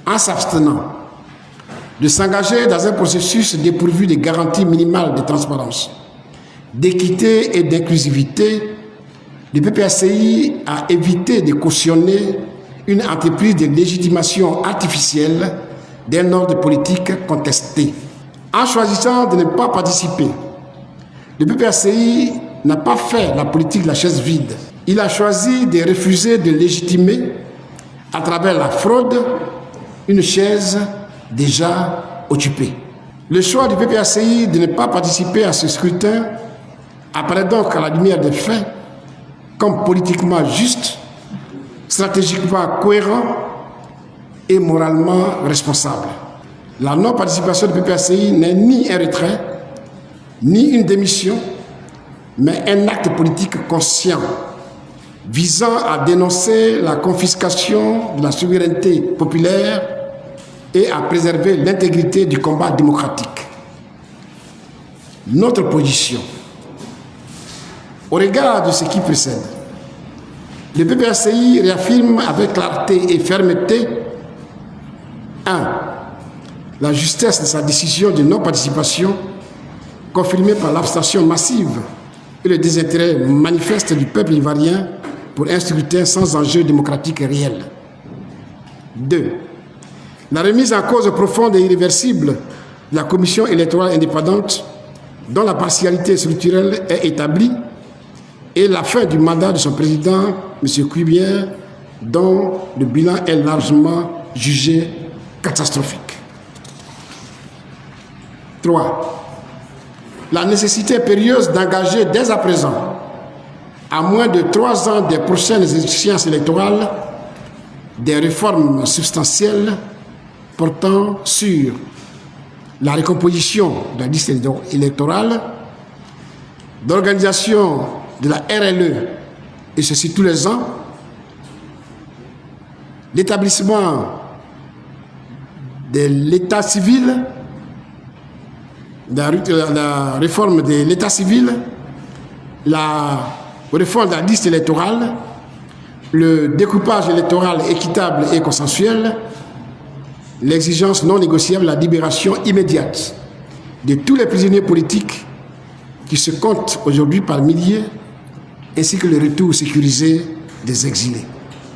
en s'abstenant de s'engager dans un processus dépourvu de garanties minimales de transparence, d'équité et d'inclusivité, le PPACI a évité de cautionner une entreprise de légitimation artificielle d'un ordre politique contesté. En choisissant de ne pas participer, le PPACI n'a pas fait la politique de la chaise vide. Il a choisi de refuser de légitimer, à travers la fraude, une chaise déjà occupée. Le choix du PPACI de ne pas participer à ce scrutin apparaît donc à la lumière des faits comme politiquement juste, stratégiquement cohérent et moralement responsable. La non-participation du PPACI n'est ni un retrait, ni une démission, mais un acte politique conscient visant à dénoncer la confiscation de la souveraineté populaire et à préserver l'intégrité du combat démocratique. Notre position, au regard de ce qui précède, le PPACI réaffirme avec clarté et fermeté 1. La justesse de sa décision de non-participation, confirmée par l'abstention massive et le désintérêt manifeste du peuple ivoirien pour un scrutin sans enjeu démocratique réel. 2. La remise en cause profonde et irréversible de la commission électorale indépendante, dont la partialité structurelle est établie, et la fin du mandat de son président, M. Cubière, dont le bilan est largement jugé catastrophique. 3. La nécessité impérieuse d'engager dès à présent, à moins de 3 ans des prochaines échéances électorales, des réformes substantielles portant sur la recomposition de la liste électorale, d'organisation de la RLE, et ceci tous les ans, l'établissement de l'état civil, la réforme de l'état civil, la réforme de la liste électorale, le découpage électoral équitable et consensuel, l'exigence non négociable, la libération immédiate de tous les prisonniers politiques qui se comptent aujourd'hui par milliers, ainsi que le retour sécurisé des exilés.